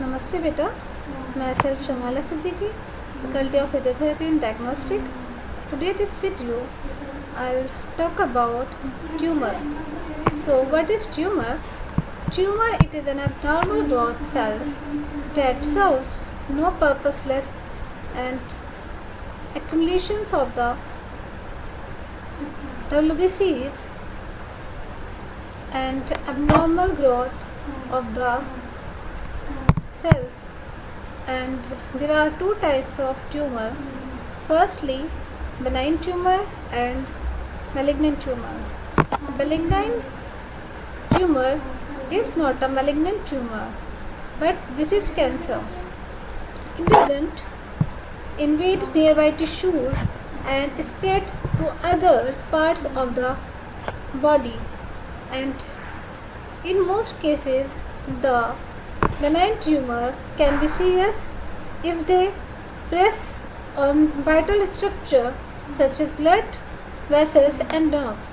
नमस्ते बेटा, मैं self Shamala Siddiqui, faculty of physiotherapy and diagnostic. Today this video I'll talk about tumor. So what is tumor? Tumor, it is an abnormal growth cells that serves no purposeless and accumulations of the WBCs and abnormal growth of the cells. And there are two types of tumor. Firstly, benign tumor and malignant tumor. Benign tumor is not a malignant tumor, but which is cancer. It doesn't invade nearby tissues and spread to other parts of the body, and in most cases the benign tumor can be serious if they press on vital structure such as blood vessels and nerves.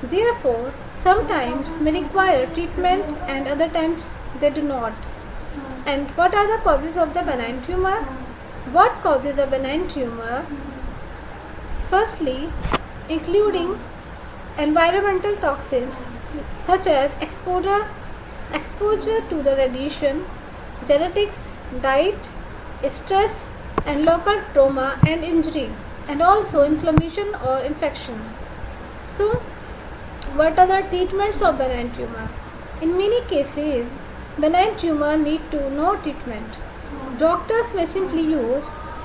Therefore, sometimes may require treatment and other times they do not. And what are the causes of the benign tumor? What causes a benign tumor? Firstly, including environmental toxins such as exposure to the radiation, genetics, diet, stress, and local trauma and injury, and also inflammation or infection. So, what are the treatments of benign tumor? In many cases, benign tumor need to no treatment. Doctors may simply use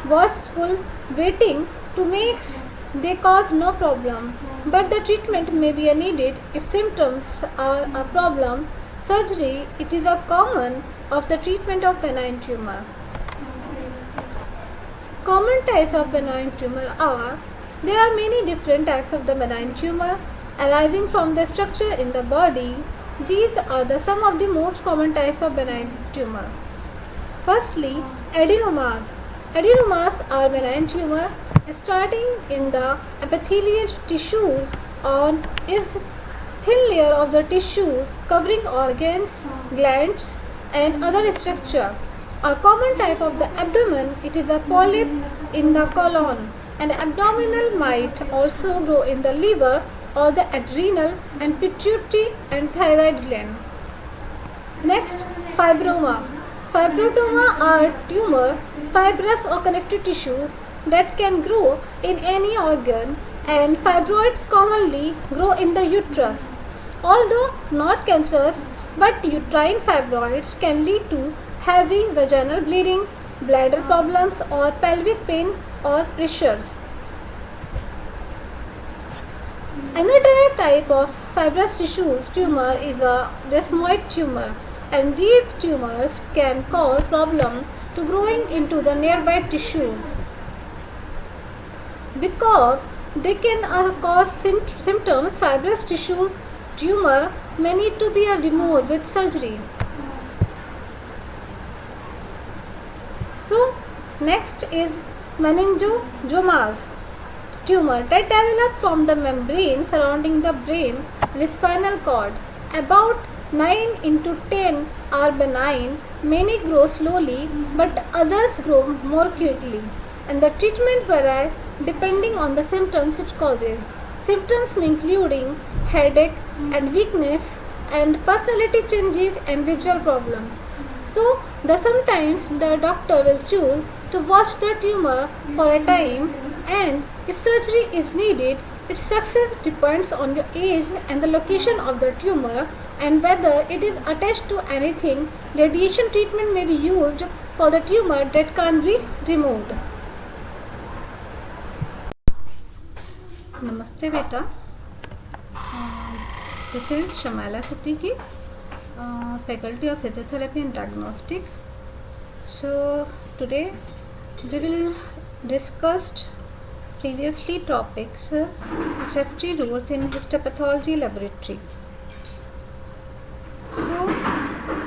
watchful waiting to make they cause no problem, but the treatment may be needed if symptoms are a problem. Surgery, it is a common of the treatment of benign tumor. Common types of benign tumor are, there are many different types of the benign tumor arising from the structure in the body. These are some of the most common types of benign tumor. Firstly, adenomas. Adenomas are benign tumor starting in the epithelial tissues on is thin layer of the tissues covering organs, glands, and other structure. A common type of the abdomen, it is a polyp in the colon, and abdominal might also grow in the liver or the adrenal and pituitary and thyroid gland. Next, fibroma. Fibroma are tumor, fibrous or connective tissues that can grow in any organ, and fibroids commonly grow in the uterus. Although not cancerous, but uterine fibroids can lead to heavy vaginal bleeding, bladder problems, or pelvic pain or pressures. Another type of fibrous tissues tumor is a desmoid tumor, and these tumors can cause problem to growing into the nearby tissues because they can cause symptoms. Fibrous tissue tumor may need to be removed with surgery. So, next is meningiomas, tumor that develop from the membrane surrounding the brain and spinal cord. About 9 into 10 are benign. Many grow slowly, but others grow more quickly, and the treatment varies depending on the symptoms it causes. Symptoms including headache and weakness and personality changes and visual problems. So, sometimes the doctor will choose to watch the tumor for a time, and if surgery is needed, its success depends on the age and the location of the tumor and whether it is attached to anything. Radiation treatment may be used for the tumor that can't be removed. Namaste beta. This is Shamala Siddiki, faculty of physiotherapy and diagnostic. So today we will discuss previously topics safety rules in histopathology laboratory. So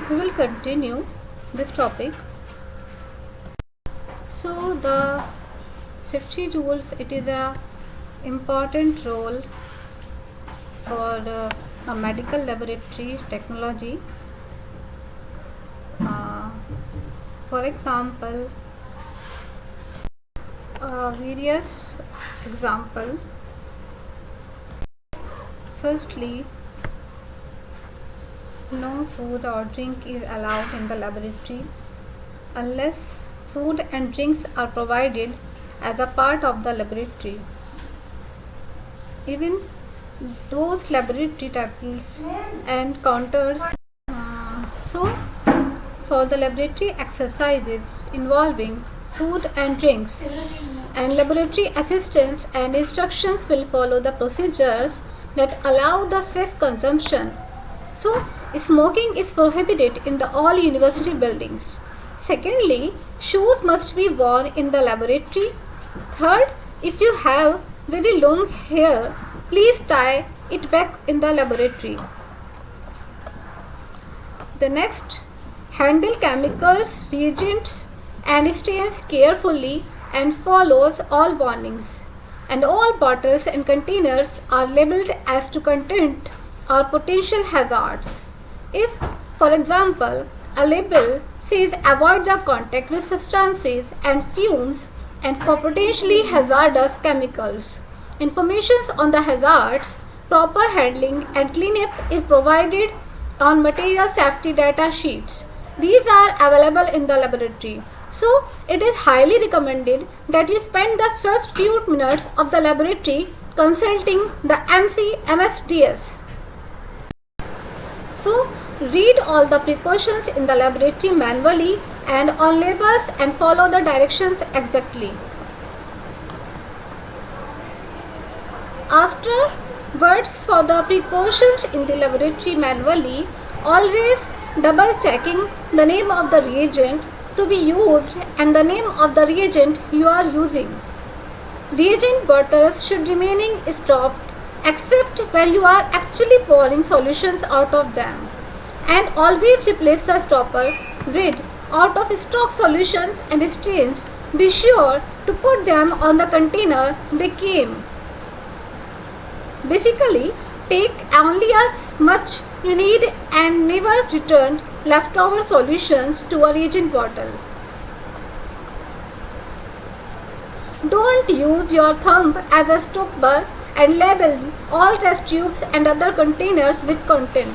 we will continue this topic. So the safety rules, it is a important role for a medical laboratory technology. For example, various example. Firstly, no food or drink is allowed in the laboratory unless food and drinks are provided as a part of the laboratory. Even those laboratory tables and counters. So, for the laboratory exercises involving food and drinks, and laboratory assistants and instructions will follow the procedures that allow the safe consumption. So, smoking is prohibited in the all university buildings. Secondly, shoes must be worn in the laboratory. Third, if you have very long hair, please tie it back in the laboratory. The next, handle chemicals, reagents and stains carefully and follows all warnings. And all bottles and containers are labeled as to content or potential hazards. If, for example, a label says avoid the contact with substances and fumes and for potentially hazardous chemicals, information on the hazards, proper handling and cleanup is provided on material safety data sheets. These are available in the laboratory. So, it is highly recommended that you spend the first few minutes of the laboratory consulting the MSDS. So, read all the precautions in the laboratory manually and on labels and follow the directions exactly. Afterwards, for the precautions in the laboratory manually, always double checking the name of the reagent to be used and the name of the reagent you are using. Reagent bottles should remain stopped except when you are actually pouring solutions out of them. And always replace the stopper with out of stock solutions and stains. Be sure to put them on the container they came. Basically, take only as much you need and never return leftover solutions to a reagent bottle. Don't use your thumb as a stopper and label all test tubes and other containers with content.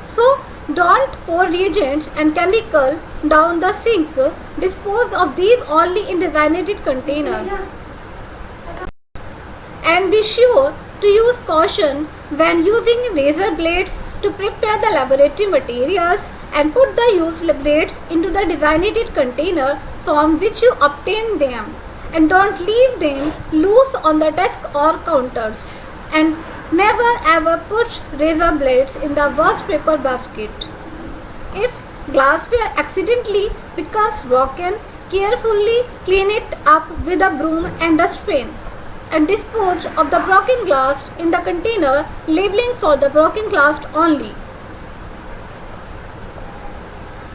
So, don't pour reagents and chemical down the sink. Dispose of these only in designated containers. And be sure to use caution when using razor blades to prepare the laboratory materials and put the used blades into the designated container from which you obtained them. And don't leave them loose on the desk or counters. And never ever put razor blades in the waste paper basket. If glassware accidentally becomes broken, carefully clean it up with a broom and dustbin and dispose of the broken glass in the container, labeling for the broken glass only.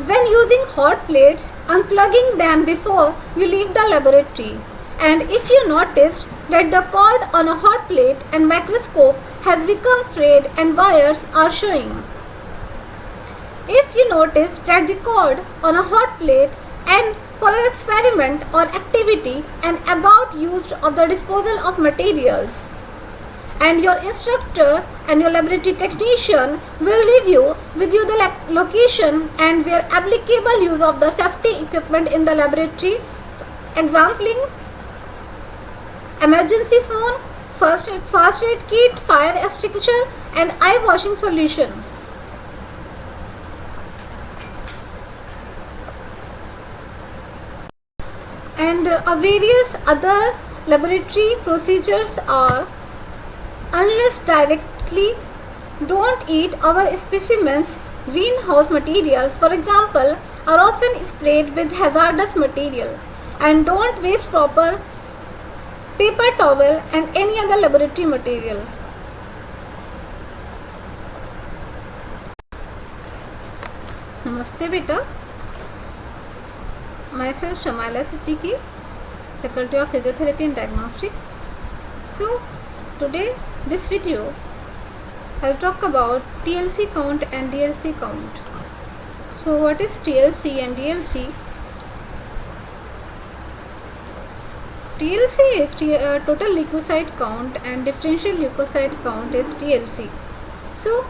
When using hot plates, unplugging them before you leave the laboratory. And if you noticed that the cord on a hot plate and microscope has become frayed and wires are showing. If you notice that the cord on a hot plate and for an experiment or activity and about use of the disposal of materials, and your instructor and your laboratory technician will leave you with the location and where applicable use of the safety equipment in the laboratory, exampling emergency phone, first aid kit, fire extinguisher and eye washing solution. And various other laboratory procedures are: unless directly, don't eat our specimens. Greenhouse materials, for example, are often sprayed with hazardous material, and don't waste proper paper towel and any other laboratory material. Namaste beta. Myself Shamila Siddiqui, Faculty of Physiotherapy and Diagnostic. So today this video I'll talk about TLC count and DLC count. So what is TLC and DLC? TLC is total leukocyte count and differential leukocyte count is TLC. So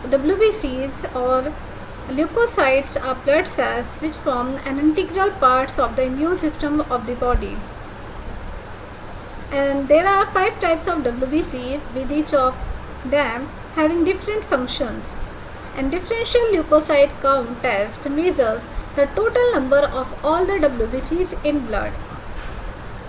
WBCs or leukocytes are blood cells which form an integral parts of the immune system of the body. And there are 5 types of WBCs with each of them having different functions. And differential leukocyte count test measures the total number of all the WBCs in blood.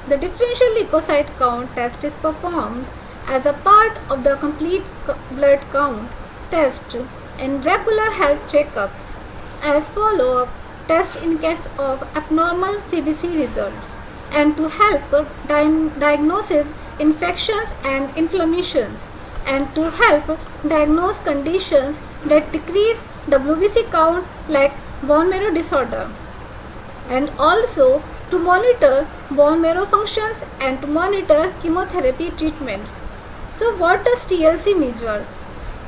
The differential leukocyte count test is performed as a part of the complete blood count test in regular health checkups as follow-up test in case of abnormal CBC results and to help diagnosis infections and inflammations and to help diagnose conditions that decrease WBC count like bone marrow disorder and also to monitor bone marrow functions and to monitor chemotherapy treatments. So what does TLC measure?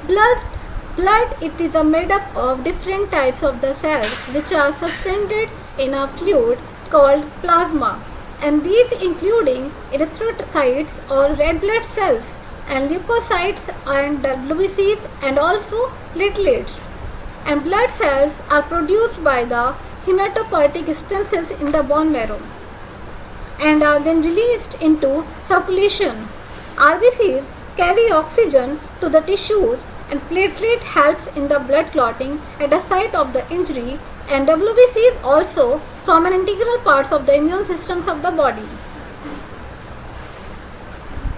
Blood it is made up of different types of the cells which are suspended in a fluid called plasma, and these including erythrocytes or red blood cells and leukocytes and WBCs and also platelets. And blood cells are produced by the hematopoietic stem cells in the bone marrow and are then released into circulation. RBCs carry oxygen to the tissues and platelet helps in the blood clotting at the site of the injury, and WBCs also form an integral parts of the immune systems of the body.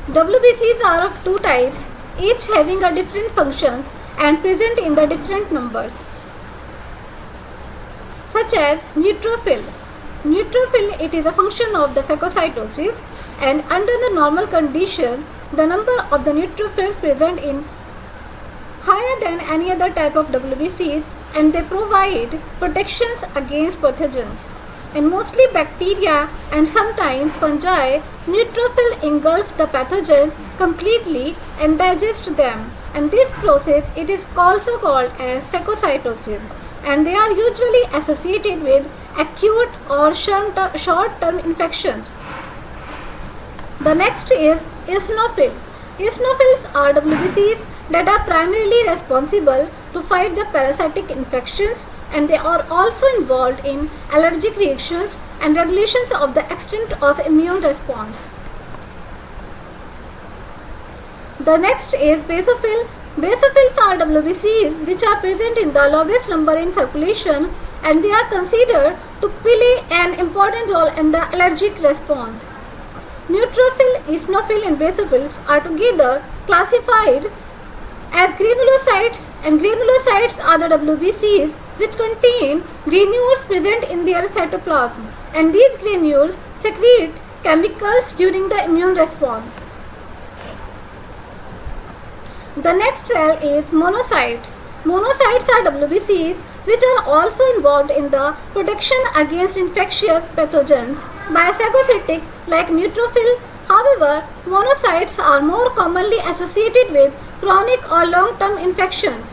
WBCs are of 2 types, each having a different functions and present in the different numbers, such as neutrophil. Neutrophil it is a function of the phagocytosis, and under the normal condition the number of the neutrophils present in higher than any other type of WBCs, and they provide protections against pathogens. In mostly bacteria and sometimes fungi, neutrophil engulf the pathogens completely and digest them, and this process it is also called as phagocytosis, and they are usually associated with acute or short-term infections. The next is eosinophil. Eosinophils are WBCs that are primarily responsible to fight the parasitic infections, and they are also involved in allergic reactions and regulations of the extent of immune response. The next is basophil. Basophils are WBCs which are present in the lowest number in circulation, and they are considered to play an important role in the allergic response. Neutrophil, eosinophil and basophils are together classified as granulocytes, and granulocytes are the WBCs which contain granules present in their cytoplasm, and these granules secrete chemicals during the immune response. The next cell is monocytes. Monocytes are WBCs which are also involved in the protection against infectious pathogens by phagocytic like neutrophil. However, monocytes are more commonly associated with chronic or long-term infections.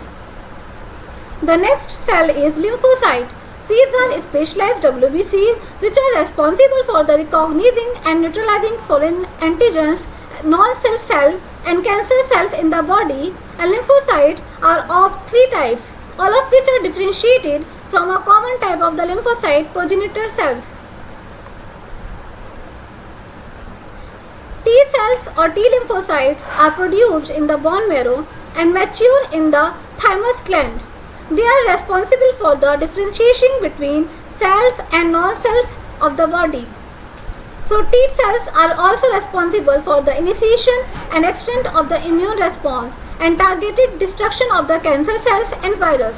The next cell is lymphocyte. These are specialized WBCs which are responsible for the recognizing and neutralizing foreign antigens, non-self cell and cancer cells in the body, and lymphocytes are of 3 types, all of which are differentiated from a common type of the lymphocyte progenitor cells. T cells or T lymphocytes are produced in the bone marrow and mature in the thymus gland. They are responsible for the differentiation between self and non-self of the body. So T cells are also responsible for the initiation and extent of the immune response and targeted destruction of the cancer cells and virus.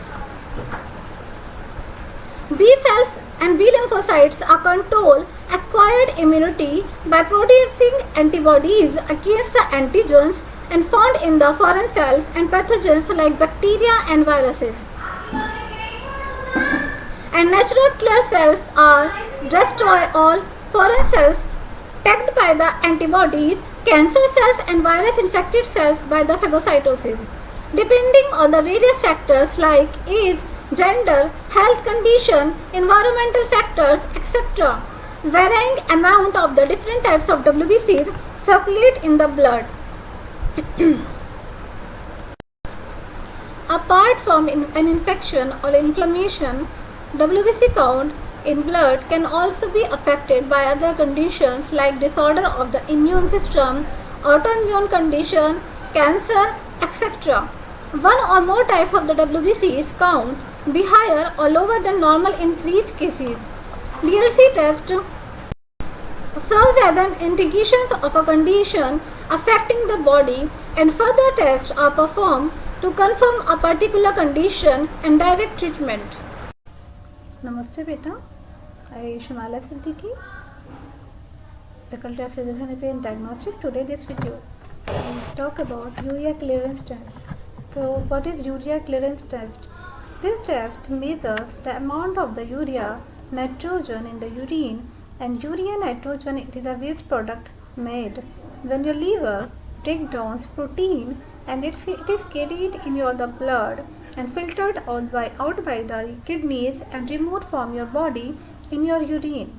B cells and B lymphocytes are control acquired immunity by producing antibodies against the antigens and found in the foreign cells and pathogens like bacteria and viruses. And natural killer cells are destroy all foreign cells tagged by the antibodies, cancer cells and virus infected cells by the phagocytosis. Depending on the various factors like age, gender, health condition, environmental factors, etc., Varying amount of the different types of WBCs circulate in the blood. Apart from an infection or inflammation, WBC count in blood can also be affected by other conditions like disorder of the immune system, autoimmune condition, cancer, etc. One or more types of the WBCs count be higher or lower than normal in these cases. DLC test serves as an indication of a condition affecting the body, and further tests are performed to confirm a particular condition and direct treatment. Namaste beta, I am Shimala Siddiqui, Faculty of Physician and Diagnostic. Today this video we talk about urea clearance test. So what is urea clearance test? This test measures the amount of the urea nitrogen in the urine, and urea nitrogen, it is a waste product made when your liver breaks down protein, and it is carried in the blood and filtered out by the kidneys and removed from your body in your urine.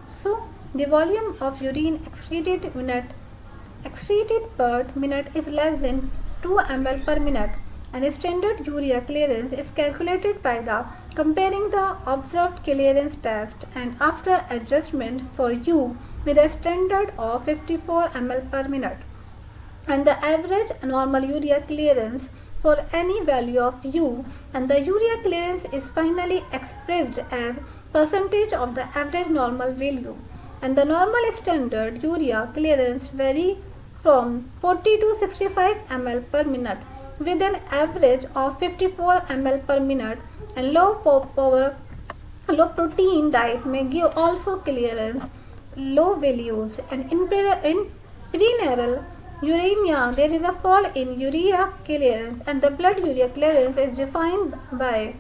So the volume of urine excreted per minute is less than 2 ml per minute, and standard urea clearance is calculated by the comparing the observed clearance test and after adjustment for U with a standard of 54 ml per minute, and the average normal urea clearance for any value of U, and the urea clearance is finally expressed as percentage of the average normal value, and the normal standard urea clearance vary from 40 to 65 ml per minute with an average of 54 ml per minute, and low protein diet may give also clearance low values, and in preneural uremia there is a fall in urea clearance, and the blood urea clearance is defined by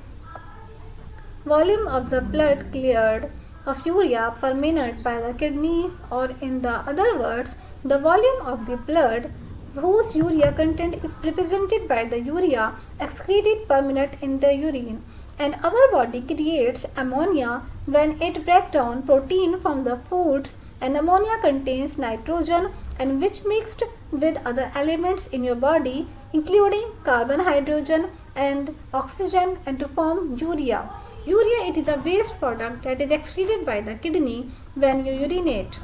volume of the blood cleared of urea per minute by the kidneys, or in the other words, the volume of the blood whose urea content is represented by the urea excreted per minute in the urine. And our body creates ammonia when it breaks down protein from the foods, and ammonia contains nitrogen, and which mixed with other elements in your body including carbon, hydrogen and oxygen, and to form urea. Urea, it is a waste product that is excreted by the kidney when you urinate.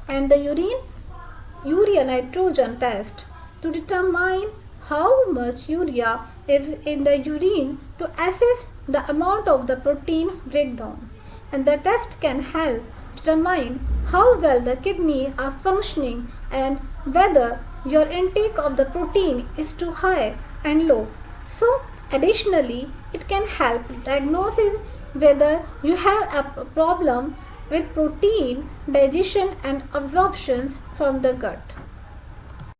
And the urea nitrogen test to determine how much urea is in the urine to assess the amount of the protein breakdown, and the test can help determine how well the kidney are functioning and whether your intake of the protein is too high and low. So additionally, it can help diagnosis whether you have a problem with protein digestion and absorptions from the gut.